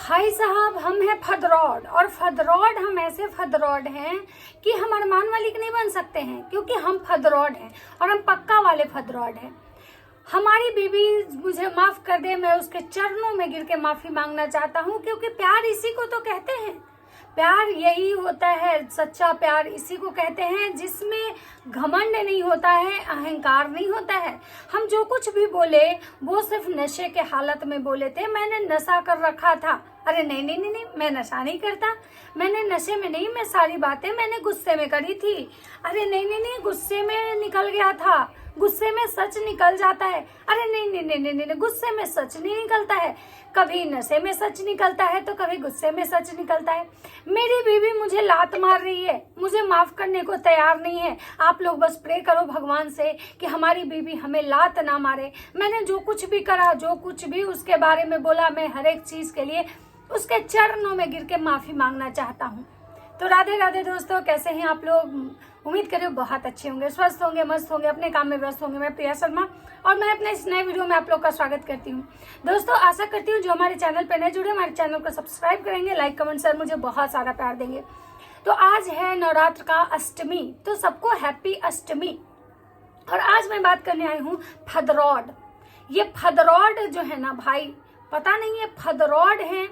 भाई साहब, हम हैं फदरौड, और फदरौड हम ऐसे फदरौड हैं कि हम अरमान मलिक नहीं बन सकते हैं, क्योंकि हम फदरौड हैं और हम पक्का वाले फदरौड हैं। हमारी बीवी मुझे माफ कर दे, मैं उसके चरणों में गिर के माफी मांगना चाहता हूँ, क्योंकि प्यार इसी को तो कहते हैं। प्यार यही होता है, सच्चा प्यार इसी को कहते हैं जिसमें घमंड नहीं होता है, अहंकार नहीं होता है। हम जो कुछ भी बोले वो सिर्फ नशे के हालत में बोले थे। मैंने नशा कर रखा था। अरे नहीं नहीं नहीं नहीं, मैं नशा नहीं करता। मैंने नशे में नहीं, मैं सारी बातें मैंने गुस्से में करी थी। अरे नहीं नहीं नहीं, गुस्से में निकल गया था। गुस्से में सच निकल जाता है। अरे नहीं नहीं नहीं नहीं नहीं, गुस्से में सच नहीं निकलता है। कभी नशे में सच निकलता है तो कभी गुस्से में सच निकलता है। मेरी बीवी मुझे लात मार रही है, मुझे माफ करने को तैयार नहीं है। आप लोग बस प्रे करो भगवान से कि हमारी बीवी हमें लात ना मारे। मैंने जो कुछ भी करा, जो कुछ भी उसके बारे में बोला, मैं हर एक चीज के लिए उसके चरणों में गिर के माफी मांगना चाहता हूँ। तो राधे राधे दोस्तों, कैसे हैं आप लोग? उम्मीद करें बहुत अच्छे होंगे, स्वस्थ होंगे, मस्त होंगे, अपने काम में व्यस्त होंगे। मैं प्रिया शर्मा और मैं अपने इस नए वीडियो में आप लोग का स्वागत करती हूँ। दोस्तों, आशा करती हूँ जो हमारे चैनल पर नए जुड़े हमारे चैनल को सब्सक्राइब करेंगे, लाइक कमेंट शेयर मुझे बहुत सारा प्यार देंगे। तो आज है नवरात्र का अष्टमी, तो सबको हैप्पी अष्टमी। और आज मैं बात करने आई हूँ फदरौड। ये फदरौड जो है ना भाई, पता नहीं ये फदरौड है,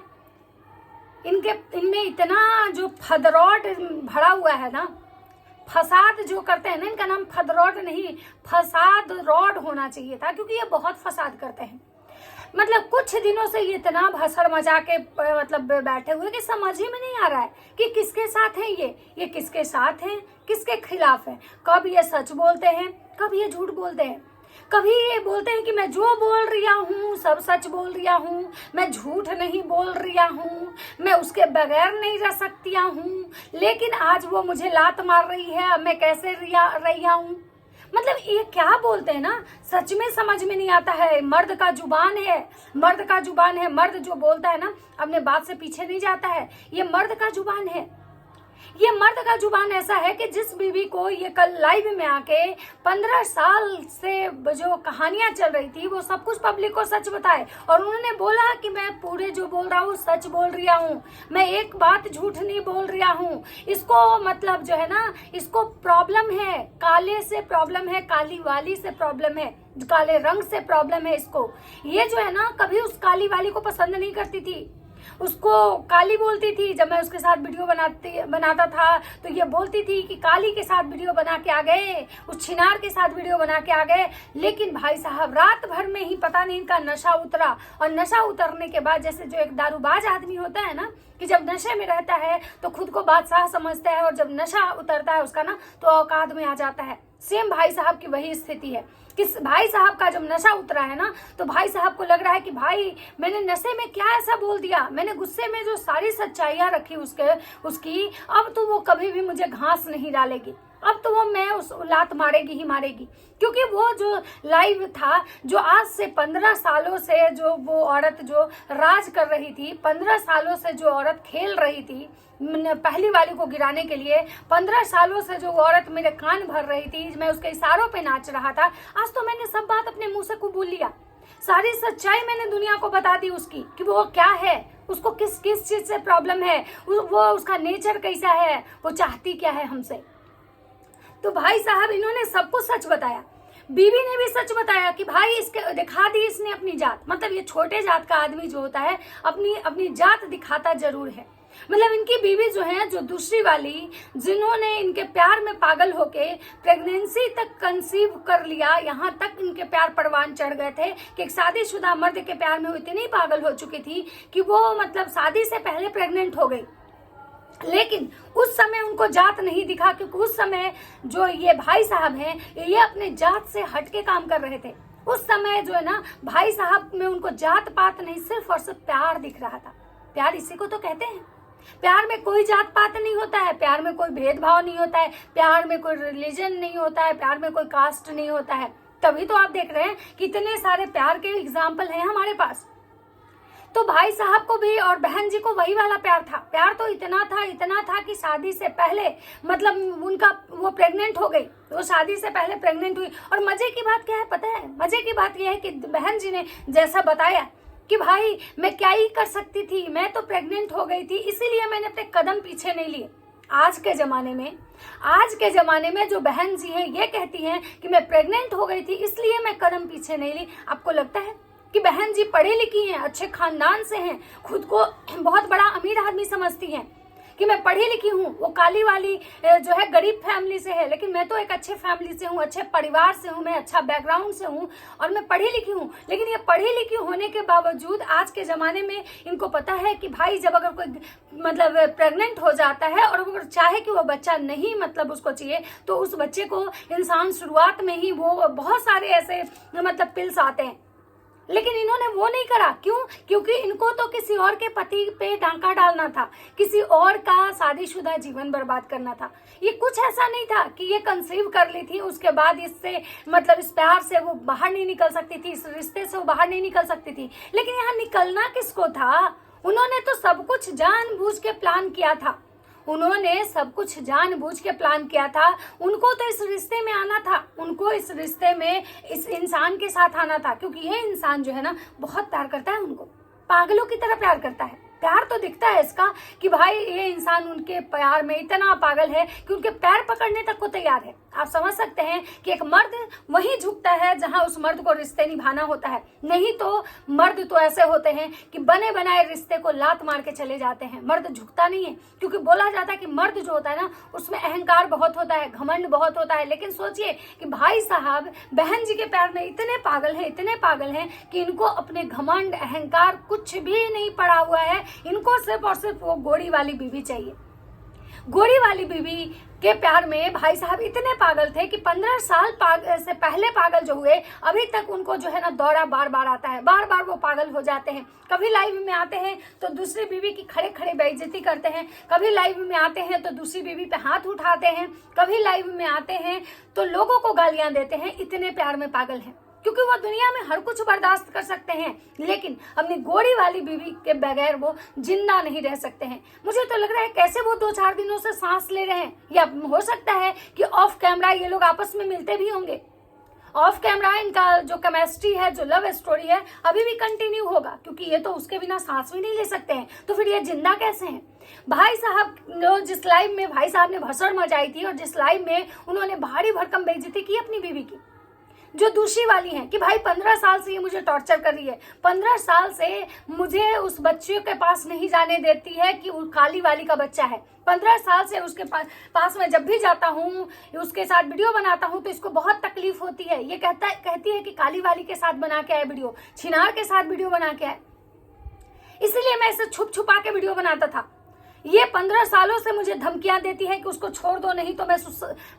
इनमें इतना जो फदरौड भरा हुआ है ना, फसाद जो करते हैं ना, इनका नाम फदरौड नहीं फसाद रौड होना चाहिए था, क्योंकि ये बहुत फसाद करते हैं। मतलब कुछ दिनों से ये इतना भसड़ मचा के मतलब बैठे हुए कि समझ ही में नहीं आ रहा है कि किसके साथ है ये किसके साथ है, किसके खिलाफ है। कब ये सच बोलते हैं, कब ये झूठ बोलते हैं। कभी ये बोलते हैं कि मैं जो बोल रहा हूँ सब सच बोल रहा हूँ, मैं झूठ नहीं बोल रहा हूँ, मैं उसके बगैर नहीं रह सकती हूँ, लेकिन आज वो मुझे लात मार रही है, अब मैं कैसे रही हूँ। मतलब ये क्या बोलते हैं ना, सच में समझ में नहीं आता है। मर्द का जुबान है, मर्द का जुबान है। मर्द जो बोलता है ना, अपने बात से पीछे नहीं जाता है। ये मर्द का जुबान है। ये मर्द का जुबान ऐसा है कि जिस बीवी को ये कल लाइव में आके 15 साल से जो कहानियां चल रही थी वो सब कुछ पब्लिक को सच बताए, और उन्होंने बोला कि मैं पूरे जो बोल रहा हूँ सच बोल रहा हूँ, मैं एक बात झूठ नहीं बोल रहा हूँ। इसको मतलब जो है ना, इसको प्रॉब्लम है, काले से प्रॉब्लम है, काली वाली से प्रॉब्लम है, काले रंग से प्रॉब्लम है इसको। ये जो है ना, कभी उस काली वाली को पसंद नहीं करती थी, उसको काली बोलती थी। जब मैं उसके साथ वीडियो बनाता था तो ये बोलती थी कि काली के साथ वीडियो बना के आ गए, उस छिनार के साथ वीडियो बना के आ गए। लेकिन भाई साहब, रात भर में ही पता नहीं इनका नशा उतरा, और नशा उतरने के बाद जैसे जो एक दारूबाज आदमी होता है ना, कि जब नशे में रहता है तो खुद को बादशाह समझता है, और जब नशा उतरता है उसका ना तो औकात में आ जाता है। सेम भाई साहब की वही स्थिति है कि भाई साहब का जब नशा उतरा है ना, तो भाई साहब को लग रहा है कि भाई मैंने नशे में क्या ऐसा बोल दिया, मैंने गुस्से में जो सारी सच्चाइयां रखी उसकी, अब तो वो कभी भी मुझे घास नहीं डालेगी, अब तो वो मैं उस लात मारेगी ही मारेगी। क्योंकि वो जो लाइव था, जो आज से 15 सालों से जो वो औरत जो राज कर रही थी, 15 सालों से जो औरत खेल रही थी पहली वाली को गिराने के लिए, 15 सालों से जो औरत मेरे कान भर रही थी, मैं उसके इशारों पे नाच रहा था, आज तो मैंने सब बात अपने मुंह से कबूल लिया। सारी सच्चाई मैंने दुनिया को बता दी उसकी, कि वो क्या है, उसको किस किस चीज से प्रॉब्लम है, वो उसका नेचर कैसा है, वो चाहती क्या है हमसे। तो भाई साहब, इन्होंने सबको सच बताया। बीवी ने भी सच बताया कि भाई इसके दिखा दी इसने अपनी जात। मतलब ये छोटे जात का आदमी जो होता है अपनी जात दिखाता जरूर है। मतलब इनकी बीवी जो है, जो दूसरी वाली, जिन्होंने इनके प्यार में पागल होके प्रेगनेंसी तक कंसीव कर लिया, यहाँ तक इनके प्यार परवान चढ़ गए थे कि एक शादीशुदा मर्द के प्यार में वो इतनी पागल हो चुकी थी कि वो मतलब शादी से पहले प्रेग्नेंट हो गई। लेकिन उस समय उनको जात नहीं दिखा, क्योंकि उस समय जो ये भाई साहब हैं, ये अपने जात से हटके काम कर रहे थे। उस समय जो है ना, भाई साहब में उनको जात पात नहीं, सिर्फ और सिर्फ प्यार दिख रहा था। प्यार इसी को तो कहते हैं। प्यार में कोई जात पात नहीं होता है, प्यार में कोई भेदभाव नहीं होता है, प्यार में कोई रिलीजन नहीं होता है, प्यार में कोई कास्ट नहीं होता है। तभी तो आप देख रहे हैं कि इतने सारे प्यार के एग्जाम्पल हैं हमारे पास। तो भाई साहब को भी और बहन जी को वही वाला प्यार था। प्यार तो इतना था कि शादी से पहले मतलब उनका वो प्रेग्नेंट हो गई, वो शादी से पहले प्रेग्नेंट हुई। और मजे की बात क्या है पता है? मजे की बात यह है कि बहन जी ने जैसा बताया कि भाई मैं क्या ही कर सकती थी, मैं तो प्रेग्नेंट हो गई थी, इसीलिए मैंने अपने कदम पीछे नहीं लिए। आज के ज़माने में जो बहन जी है ये कहती हैं कि मैं प्रेग्नेंट हो गई थी इसलिए मैं कदम पीछे नहीं ली। आपको लगता है कि बहन जी पढ़ी लिखी हैं, अच्छे खानदान से हैं, खुद को बहुत बड़ा अमीर आदमी समझती हैं कि मैं पढ़ी लिखी हूँ, वो काली वाली जो है गरीब फैमिली से है, लेकिन मैं तो एक अच्छे फैमिली से हूँ, अच्छे परिवार से हूँ, मैं अच्छा बैकग्राउंड से हूँ और मैं पढ़ी लिखी हूँ। लेकिन ये पढ़ी लिखी होने के बावजूद आज के ज़माने में इनको पता है कि भाई जब अगर कोई मतलब प्रेग्नेंट हो जाता है और अगर चाहे कि वो बच्चा नहीं मतलब उसको चाहिए तो उस बच्चे को इंसान शुरुआत में ही वो बहुत सारे ऐसे मतलब पिल्स आते हैं, लेकिन इन्होंने वो नहीं करा। क्यों? क्योंकि इनको तो किसी और के पति पे डांका डालना था, किसी और का शादीशुदा जीवन बर्बाद करना था। ये कुछ ऐसा नहीं था कि ये कंसीव कर ली थी, उसके बाद इससे मतलब इस प्यार से वो बाहर नहीं निकल सकती थी, इस रिश्ते से वो बाहर नहीं निकल सकती थी। लेकिन यहाँ निकलना किसको था? उन्होंने तो सब कुछ जानबूझ के प्लान किया था, उन्होंने सब कुछ जानबूझ के प्लान किया था। उनको तो इस रिश्ते में आना था, उनको इस रिश्ते में इस इंसान के साथ आना था, क्योंकि ये इंसान जो है ना बहुत प्यार करता है उनको, पागलों की तरह प्यार करता है। प्यार तो दिखता है इसका कि भाई ये इंसान उनके प्यार में इतना पागल है कि उनके पैर पकड़ने तक को तैयार है। आप समझ सकते हैं कि एक मर्द वहीं झुकता है जहां उस मर्द को रिश्ते निभाना होता है, नहीं तो मर्द तो ऐसे होते हैं कि बने बनाए रिश्ते को लात मार के चले जाते हैं। मर्द झुकता नहीं है, क्योंकि बोला जाता है कि मर्द जो होता है ना उसमें अहंकार बहुत होता है, घमंड बहुत होता है। लेकिन सोचिए कि भाई साहब बहन जी के प्यार में इतने पागल हैं कि इनको अपने घमंड अहंकार कुछ भी नहीं पड़ा हुआ है, इनको सिर्फ और सिर्फ वो गोरी वाली बीवी चाहिए। गोरी वाली बीवी के प्यार में भाई साहब इतने पागल थे कि 15 साल से पहले पागल जो हुए अभी तक उनको जो है ना दौरा बार बार आता है, बार बार वो पागल हो जाते हैं। कभी लाइव में आते हैं तो दूसरी बीवी की खड़े खड़े बेइज्जती करते हैं, कभी लाइव में आते हैं तो दूसरी बीवी पे हाथ उठाते हैं, कभी लाइव में आते हैं तो लोगों को गालियां देते हैं। इतने प्यार में पागल हैं क्योंकि वो दुनिया में हर कुछ बर्दाश्त कर सकते हैं, लेकिन अपनी गोरी वाली बीवी के बगैर वो जिंदा नहीं रह सकते हैं। मुझे तो लग रहा है कैसे वो 2-4 दिनों से सांस ले रहे हैं, या हो सकता है कि ऑफ कैमरा ये लोग आपस में मिलते भी होंगे। ऑफ कैमरा इनका जो केमिस्ट्री है, जो लव स्टोरी है अभी भी कंटिन्यू होगा, क्योंकि ये तो उसके बिना सांस भी नहीं ले सकते हैं, तो फिर ये जिंदा कैसे हैं? भाई साहब जिस लाइव में भाई साहब ने भसड़ मचाई थी और जिस लाइव में उन्होंने भारी भरकम बेइज्जती की अपनी बीवी की, जो दूसरी वाली हैं कि भाई 15 साल से ये मुझे टॉर्चर कर रही है, 15 साल से मुझे उस बच्चे के पास नहीं जाने देती है कि वो काली वाली का बच्चा है। 15 साल से उसके पास में जब भी जाता हूँ, उसके साथ वीडियो बनाता हूँ तो इसको बहुत तकलीफ होती है। ये कहती है कि काली वाली के साथ बना के आए वीडियो, छिनार के साथ वीडियो बना के आए, इसलिए मैं इसे छुप छुपा के वीडियो बनाता था। ये 15 सालों से मुझे धमकियां देती है कि उसको छोड़ दो, नहीं तो मैं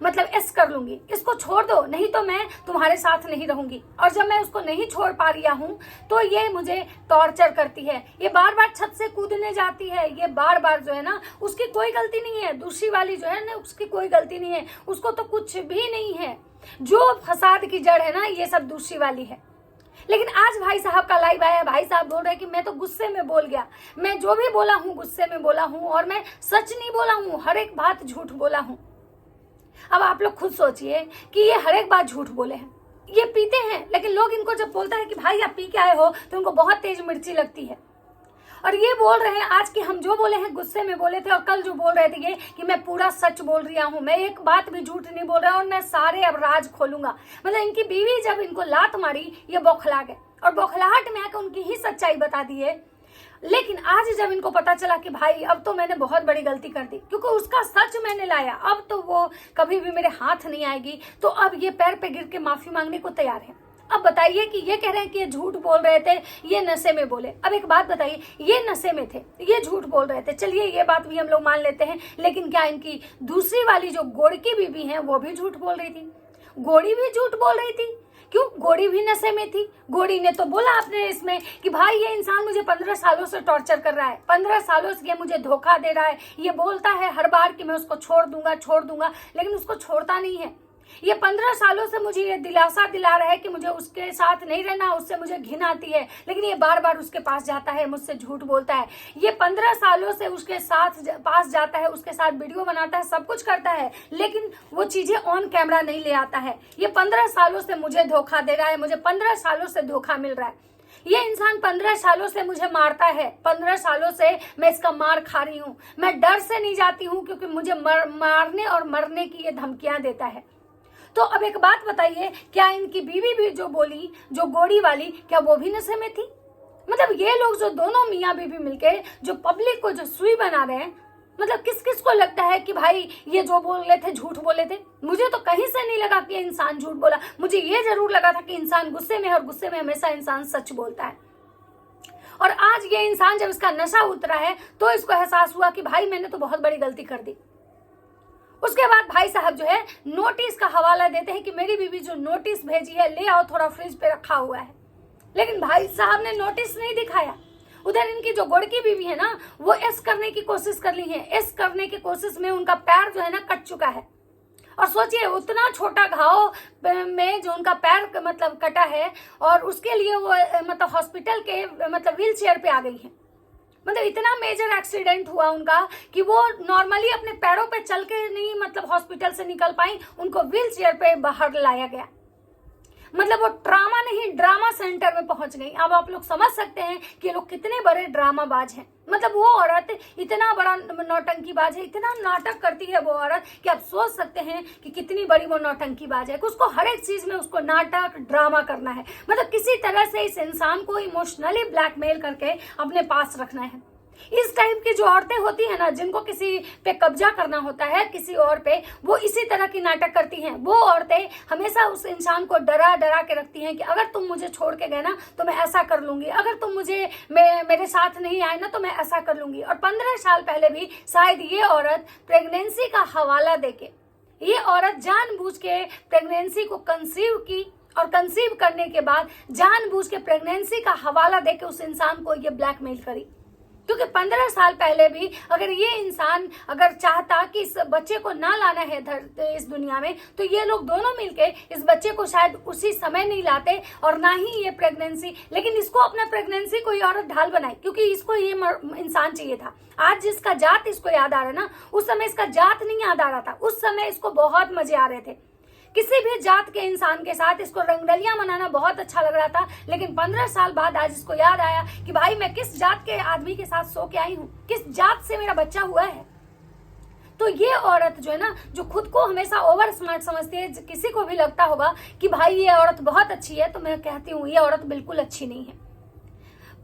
मतलब ऐस कर लूंगी, इसको छोड़ दो नहीं तो मैं तुम्हारे साथ नहीं रहूंगी। और जब मैं उसको नहीं छोड़ पा रही हूं तो ये मुझे टॉर्चर करती है, ये बार बार छत से कूदने जाती है, ये बार बार जो है ना उसकी कोई गलती नहीं है, दूसरी वाली जो है ना उसकी कोई गलती नहीं है, उसको तो कुछ भी नहीं है। जो फसाद की जड़ है ना ये सब दूसरी वाली है। लेकिन आज भाई साहब का लाइव आया, भाई साहब बोल रहे हैं कि मैं तो गुस्से में बोल गया, मैं जो भी बोला हूँ गुस्से में बोला हूँ और मैं सच नहीं बोला हूँ, हर एक बात झूठ बोला हूँ। अब आप लोग खुद सोचिए कि ये हर एक बात झूठ बोले हैं। ये पीते हैं, लेकिन लोग इनको जब बोलता है कि भाई आप पी के आए हो तो उनको बहुत तेज मिर्ची लगती है, और ये बोल रहे हैं आज कि हम जो बोले हैं गुस्से में बोले थे, और कल जो बोल रहे थे ये कि मैं पूरा सच बोल रहा हूँ, मैं एक बात भी झूठ नहीं बोल रहा और मैं सारे अब राज खोलूंगा। मतलब इनकी बीवी जब इनको लात मारी ये बौखला गए और बौखलाहट में आकर उनकी ही सच्चाई बता दी है। लेकिन आज जब इनको पता चला कि भाई अब तो मैंने बहुत बड़ी गलती कर दी, क्योंकि उसका सच मैंने लाया, अब तो वो कभी भी मेरे हाथ नहीं आएगी, तो अब ये पैर पे गिर के माफी मांगने को तैयार है। अब बताइए कि ये कह रहे हैं कि ये झूठ बोल रहे थे, ये नशे में बोले। अब एक बात बताइए, ये नशे में थे, ये झूठ बोल रहे थे, चलिए ये बात भी हम लोग मान लेते हैं, लेकिन क्या इनकी दूसरी वाली जो गोड़की बीवी है वो भी झूठ बोल रही थी? गोड़ी भी झूठ बोल रही थी। क्यों? गोड़ी भी नशे में थी। गोड़ी ने तो बोला आपने इसमें कि भाई ये इंसान मुझे 15 सालों से टॉर्चर कर रहा है, 15 सालों से ये मुझे धोखा दे रहा है, ये बोलता है हर बार कि मैं उसको छोड़ दूंगा, लेकिन उसको छोड़ता नहीं है। ये 15 सालों से मुझे ये दिलासा दिला रहा है कि मुझे उसके साथ नहीं रहना, उससे मुझे घिन आती है, लेकिन ये बार बार उसके पास जाता है, मुझसे झूठ बोलता है। ये 15 सालों से उसके साथ पास जाता है, उसके साथ वीडियो बनाता है, सब कुछ करता है, लेकिन वो चीजें ऑन कैमरा नहीं ले आता है। ये 15 सालों से मुझे धोखा दे रहा है, मुझे 15 सालों से धोखा मिल रहा है। ये इंसान 15 सालों से मुझे मारता है, 15 सालों से मैं इसका मार खा रही हूँ, मैं डर से नहीं जाती हूँ क्योंकि मुझे मारने और मरने की ये धमकियां देता है। तो अब एक बात बताइए, क्या इनकी बीवी भी जो बोली, जो गोड़ी वाली, क्या वो भी नशे में थी? मतलब ये लोग जो दोनों मियाँ बीवी मिलके जो पब्लिक को जो सुई बना रहे हैं, मतलब किस किस को लगता है कि भाई ये जो बोल रहे थे झूठ बोले थे? मुझे तो कहीं से नहीं लगा कि इंसान झूठ बोला। मुझे ये जरूर लगा था कि इंसान गुस्से में है, और गुस्से में हमेशा इंसान सच बोलता है। और आज ये इंसान जब इसका नशा उतरा है तो इसको एहसास हुआ कि भाई मैंने तो बहुत बड़ी गलती कर दी। उसके बाद भाई साहब जो है नोटिस का हवाला देते हैं कि मेरी बीवी जो नोटिस भेजी है ले आओ, थोड़ा फ्रिज पे रखा हुआ है। लेकिन भाई साहब ने नोटिस नहीं दिखाया। उधर इनकी जो गोड़की बीवी है ना, वो एस करने की कोशिश कर ली है। एस करने की कोशिश में उनका पैर जो है ना कट चुका है। और सोचिए उतना छोटा घाव में जो उनका पैर मतलब कटा है, और उसके लिए वो मतलब हॉस्पिटल के मतलब व्हील चेयर पे आ गई है। मतलब इतना मेजर एक्सीडेंट हुआ उनका कि वो नॉर्मली अपने पैरों पे चल के नहीं मतलब हॉस्पिटल से निकल पाई, उनको व्हील चेयर पे बाहर लाया गया। मतलब वो ट्रामा नहीं ड्रामा सेंटर में पहुंच गई। अब आप लोग समझ सकते हैं कि ये लोग कितने बड़े ड्रामाबाज हैं। मतलब वो औरत इतना बड़ा नौटंकीबाज है, इतना नाटक करती है वो औरत कि आप सोच सकते हैं कि कितनी बड़ी वो नौटंकीबाज है। कि उसको हर एक चीज में उसको नाटक ड्रामा करना है। मतलब किसी तरह से इस इंसान को इमोशनली ब्लैकमेल करके अपने पास रखना है। इस टाइप की जो औरतें होती है ना, जिनको किसी पे कब्जा करना होता है किसी और पे, वो इसी तरह की नाटक करती हैं। वो औरतें हमेशा उस इंसान को डरा डरा के रखती हैं कि अगर तुम मुझे छोड़ के गए ना तो मैं ऐसा कर लूंगी, अगर तुम मेरे साथ नहीं आए ना तो मैं ऐसा कर लूंगी। और 15 साल पहले भी शायद ये औरत प्रेगनेंसी का हवाला देके, ये औरत जानबूझ के प्रेगनेंसी को कंसीव की, और कंसीव करने के बाद जानबूझ के प्रेगनेंसी का हवाला देके उस इंसान को ये ब्लैकमेल करी। क्योंकि 15 साल पहले भी अगर ये इंसान अगर चाहता कि इस बच्चे को ना लाना है इस दुनिया में, तो ये लोग दोनों मिलके इस बच्चे को शायद उसी समय नहीं लाते, और ना ही ये प्रेगनेंसी। लेकिन इसको अपना प्रेगनेंसी कोई औरत ढाल बनाई, क्योंकि इसको ये इंसान चाहिए था। आज जिसका जात इसको याद आ रहा है ना, उस समय इसका जात नहीं याद आ रहा था। उस समय इसको बहुत मजे आ रहे थे। किसी भी जात के इंसान के साथ इसको रंगरलियां मनाना बहुत अच्छा लग रहा था। लेकिन 15 साल बाद आज इसको याद आया कि भाई मैं किस जात के आदमी के साथ सो के आई हूँ, किस जात से मेरा बच्चा हुआ है। तो ये औरत जो है ना, जो खुद को हमेशा ओवर स्मार्ट समझती है, किसी को भी लगता होगा कि भाई ये औरत बहुत अच्छी है, तो मैं कहती हूँ ये औरत बिल्कुल अच्छी नहीं है।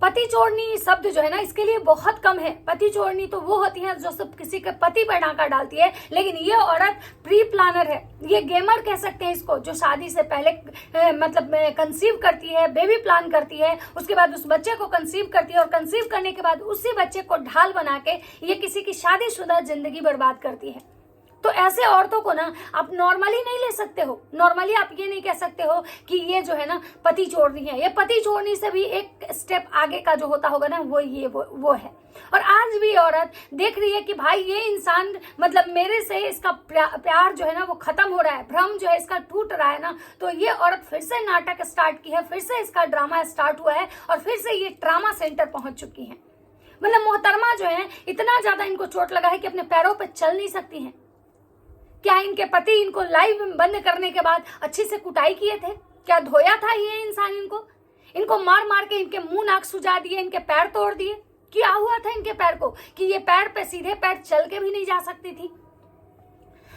पति चोरनी शब्द जो है ना, इसके लिए बहुत कम है। पति चोरनी तो वो होती है जो सब किसी के पति पर डाका डालती है, लेकिन ये औरत प्री प्लानर है। ये गेमर कह सकते हैं इसको, जो शादी से पहले मतलब कंसीव करती है, बेबी प्लान करती है, उसके बाद उस बच्चे को कंसीव करती है, और कंसीव करने के बाद उसी बच्चे को ढाल बना के ये किसी की शादीशुदा जिंदगी बर्बाद करती है। तो ऐसे औरतों को ना आप नॉर्मली नहीं ले सकते हो। नॉर्मली आप ये नहीं कह सकते हो कि ये जो है ना पति चोरनी है। ये पति चोरनी से भी एक स्टेप आगे का जो होता होगा ना, वो है। और आज भी औरत देख रही है कि भाई ये इंसान मतलब मेरे से इसका प्यार जो है ना वो खत्म हो रहा है, भ्रम जो है इसका टूट रहा है ना, तो ये औरत फिर से नाटक स्टार्ट की है, फिर से इसका ड्रामा स्टार्ट हुआ है, और फिर से ये ट्रामा सेंटर पहुंच चुकी है। मतलब मोहतरमा जो है इतना ज्यादा इनको चोट लगा है कि अपने पैरों पर चल नहीं सकती है। क्या इनके पति इनको लाइव बंद करने के बाद अच्छी से कुटाई किए थे? क्या धोया था ये इंसान इनको मार मार के इनके मुंह नाक सुजा दिए, इनके पैर तोड़ दिए? क्या हुआ था इनके पैर को कि ये पैर पे सीधे पैर चल के भी नहीं जा सकती थी?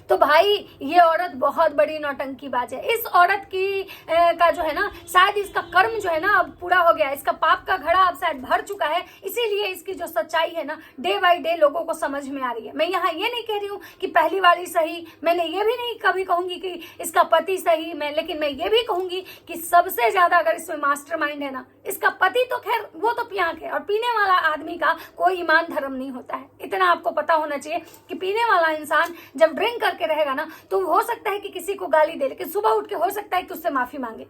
तो भाई ये औरत बहुत बड़ी नौटंकीबाज है। इस औरत की का जो है ना, शायद इसका कर्म जो है ना अब पूरा हो गया, इसका पाप का घड़ा अब शायद भर चुका है। इसीलिए इसकी जो सच्चाई है ना डे बाय डे लोगों को समझ में आ रही है। मैं यहाँ ये नहीं कह रही हूँ कि पहली वाली सही, मैंने ये भी नहीं कभी कहूंगी कि इसका पति सही, लेकिन मैं ये भी कहूंगी कि सबसे ज्यादा अगर इसमें मास्टरमाइंड है ना इसका पति, तो खैर वो तो पियांक है, और पीने वाला आदमी का कोई ईमान धर्म नहीं होता है। इतना आपको पता होना चाहिए कि पीने वाला इंसान जब ड्रिंक करके रहेगा ना, तो हो सकता है कि किसी को गाली दे, लेकिन सुबह उठ के हो सकता है कि उससे माफी मांगे।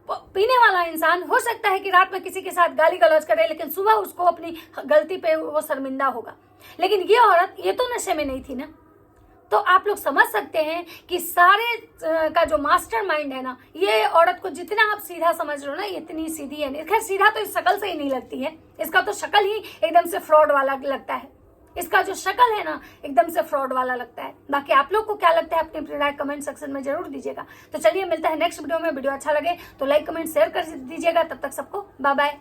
पीने वाला इंसान हो सकता है कि रात में किसी के साथ गाली गलौज करे, लेकिन सुबह उसको अपनी गलती पे वो शर्मिंदा होगा। लेकिन ये औरत ये तो नशे में नहीं थी ना। तो आप लोग समझ सकते हैं कि सारे का जो मास्टरमाइंड है ना, ये औरत को जितना आप सीधा समझ रहे हो ना, इतनी सीधी है नहीं। खैर सीधा तो इस शक्ल से ही नहीं लगती है, इसका तो शक्ल ही एकदम से फ्रॉड वाला लगता है। इसका जो शक्ल है ना एकदम से फ्रॉड वाला लगता है। बाकी आप लोग को क्या लगता है अपनी अपनी राय कमेंट सेक्शन में जरूर दीजिएगा। तो चलिए मिलता है नेक्स्ट वीडियो में। वीडियो अच्छा लगे तो लाइक कमेंट शेयर कर दीजिएगा। तब तक सबको बाय बाय।